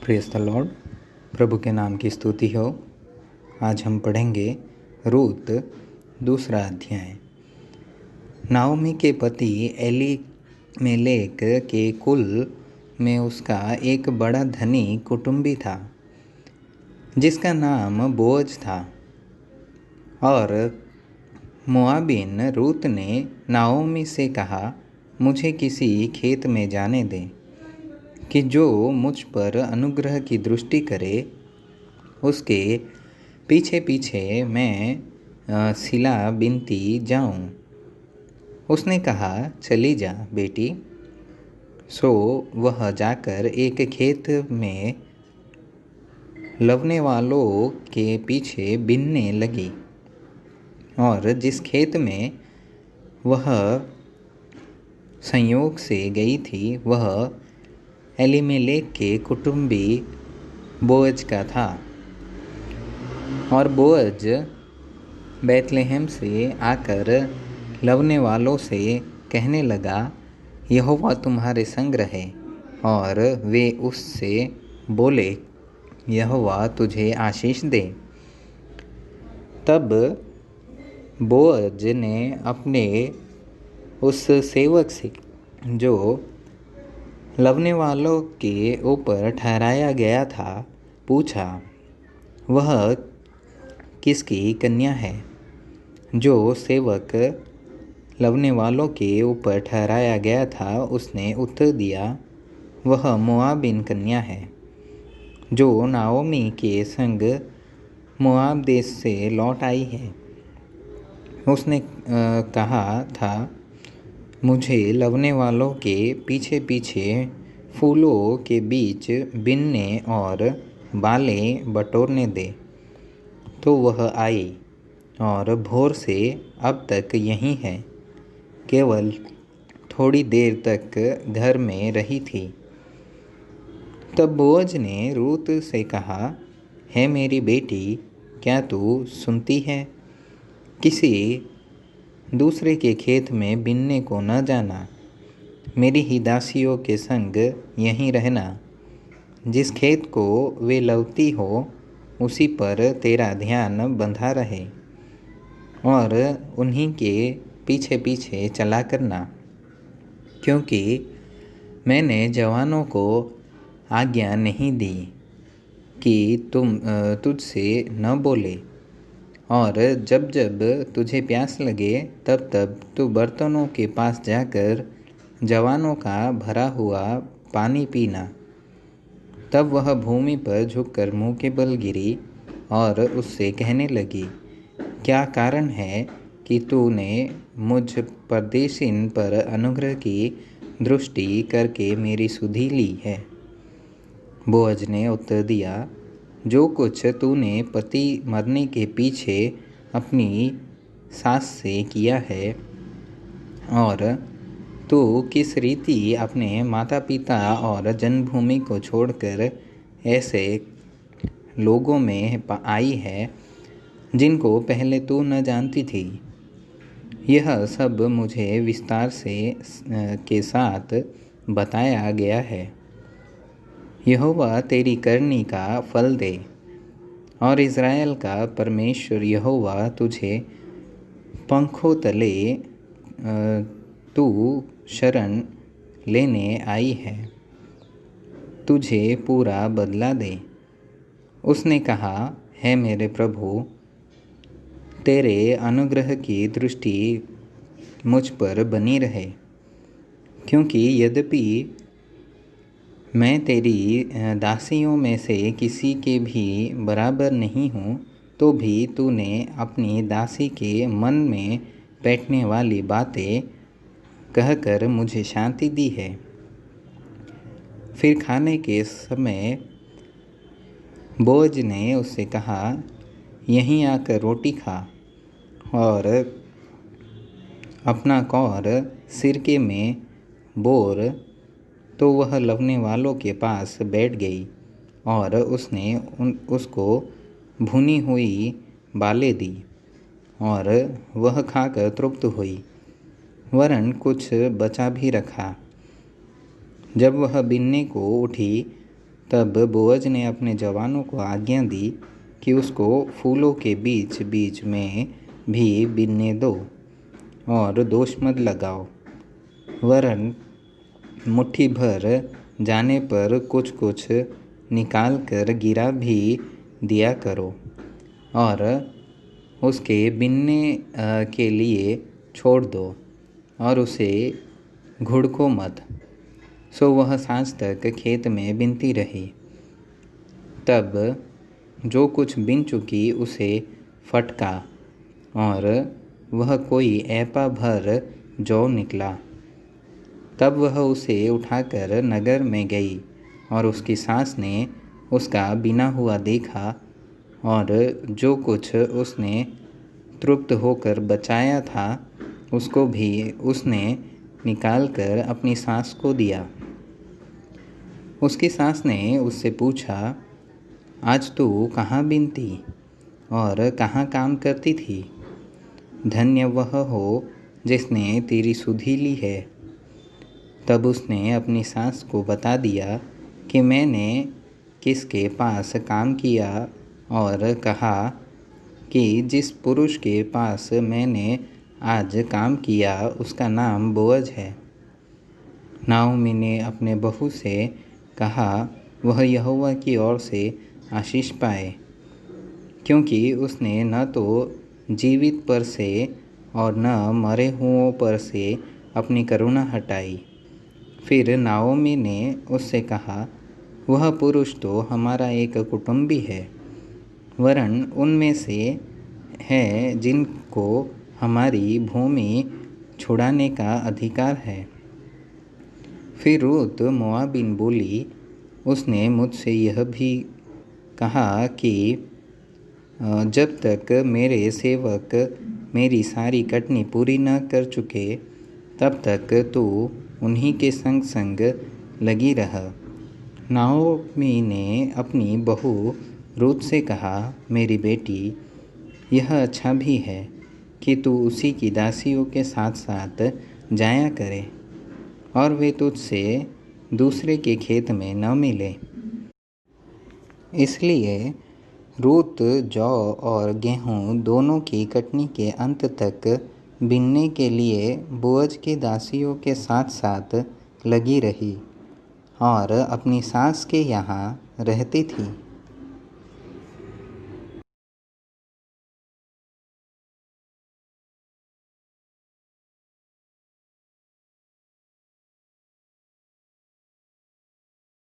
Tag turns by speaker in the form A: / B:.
A: Praise the Lord. प्रभु के नाम की स्तुति हो। आज हम पढ़ेंगे रूत दूसरा अध्याय। नाओमी के पति एलीमेलेक के कुल में उसका एक बड़ा धनी कुटुंबी था जिसका नाम बोअज था। और मोआबिन रूत ने नाओमी से कहा, मुझे किसी खेत में जाने दे कि जो मुझ पर अनुग्रह की दृष्टि करे, उसके पीछे पीछे मैं सिला बिनती जाऊं। उसने कहा, चली जा बेटी। सो वह जाकर एक खेत में लवने वालों के पीछे बिनने लगी। और जिस खेत में वह संयोग से गई थी वह एलीमेलेक के कुटुंबी बोअज का था। और बोअज बैतलहम से आकर लवने वालों से कहने लगा, यहोवा तुम्हारे संग रहे। और वे उससे बोले, यहोवा तुझे आशीष दे। तब बोअज ने अपने उस सेवक से जो लवने वालों के ऊपर ठहराया गया था पूछा, वह किसकी कन्या है? जो सेवक लवने वालों के ऊपर ठहराया गया था उसने उत्तर दिया, वह मोआबिन कन्या है, जो नाओमी के संग मोआब देश से लौट आई है। उसने कहा था, मुझे लवने वालों के पीछे पीछे फूलों के बीच बिनने और बालें बटोरने दे। तो वह आई और भोर से अब तक यहीं है, केवल थोड़ी देर तक घर में रही थी। तब बोअज ने रूत से कहा, है मेरी बेटी, क्या तू सुनती है? किसी दूसरे के खेत में बिनने को न जाना, मेरी ही दासियों के संग यहीं रहना। जिस खेत को वे लवती हो उसी पर तेरा ध्यान बंधा रहे और उन्हीं के पीछे पीछे चला करना, क्योंकि मैंने जवानों को आज्ञा नहीं दी कि तुझसे न बोले। और जब जब तुझे प्यास लगे तब तब तू बर्तनों के पास जाकर जवानों का भरा हुआ पानी पीना। तब वह भूमि पर झुककर मुंह के बल गिरी और उससे कहने लगी, क्या कारण है कि तूने मुझ परदेशिन पर अनुग्रह की दृष्टि करके मेरी सुधि ली है? बोअज ने उत्तर दिया, जो कुछ तूने पति मरने के पीछे अपनी सास से किया है, और तू किस रीति अपने माता पिता और जन्मभूमि को छोड़कर ऐसे लोगों में आई है जिनको पहले तू न जानती थी, यह सब मुझे विस्तार से के साथ बताया गया है। यहोवा तेरी करनी का फल दे, और इज़राइल का परमेश्वर यहोवा तुझे पंखों तले तू शरण लेने आई है, तुझे पूरा बदला दे। उसने कहा, है मेरे प्रभु, तेरे अनुग्रह की दृष्टि मुझ पर बनी रहे, क्योंकि यद्यपि मैं तेरी दासियों में से किसी के भी बराबर नहीं हूँ, तो भी तूने अपनी दासी के मन में बैठने वाली बातें कहकर मुझे शांति दी है। फिर खाने के समय बोअज ने उससे कहा, यहीं आकर रोटी खा। और अपना कौर सिरके में बोर। तो वह लवने वालों के पास बैठ गई और उसने उसको भुनी हुई बालें दी और वह खाकर तृप्त हुई, वरन कुछ बचा भी रखा। जब वह बिनने को उठी तब बोअज ने अपने जवानों को आज्ञा दी कि उसको फूलों के बीच बीच में भी बिनने दो और दोष मत लगाओ, वरन मुट्ठी भर जाने पर कुछ कुछ निकाल कर गिरा भी दिया करो और उसके बिनने के लिए छोड़ दो और उसे घुड़को मत। सो वह सांझ तक खेत में बिनती रही। तब जो कुछ बिन चुकी उसे फटका और वह कोई ऐपा भर जौ निकला। तब वह उसे उठाकर नगर में गई और उसकी सास ने उसका बिना हुआ देखा और जो कुछ उसने तृप्त होकर बचाया था उसको भी उसने निकालकर अपनी सास को दिया। उसकी सास ने उससे पूछा, आज तू कहाँ बिनती और कहाँ काम करती थी? धन्य वह हो जिसने तेरी सुधि ली है। तब उसने अपनी सास को बता दिया कि मैंने किसके पास काम किया और कहा कि जिस पुरुष के पास मैंने आज काम किया उसका नाम बोअज है। नाओमी ने अपने बहू से कहा, वह यहोवा की ओर से आशीष पाए, क्योंकि उसने न तो जीवित पर से और न मरे हुओं पर से अपनी करुणा हटाई। फिर नाओमी ने उससे कहा, वह पुरुष तो हमारा एक कुटुंबी है, वरन उनमें से है जिनको हमारी भूमि छुड़ाने का अधिकार है। फिर रूत मोआबिन बोली, उसने मुझसे यह भी कहा कि जब तक मेरे सेवक मेरी सारी कटनी पूरी न कर चुके तब तक तू उन्हीं के संग संग लगी रह। नाओमी ने अपनी बहू रूत से कहा, मेरी बेटी, यह अच्छा भी है कि तू उसी की दासियों के साथ साथ जाया करे और वे तुझसे दूसरे के खेत में न मिले। इसलिए रूत जौ और गेहूँ दोनों की कटनी के अंत तक बिनने के लिए बोअज की दासियों के साथ साथ लगी रही और अपनी सास के यहाँ रहती थी।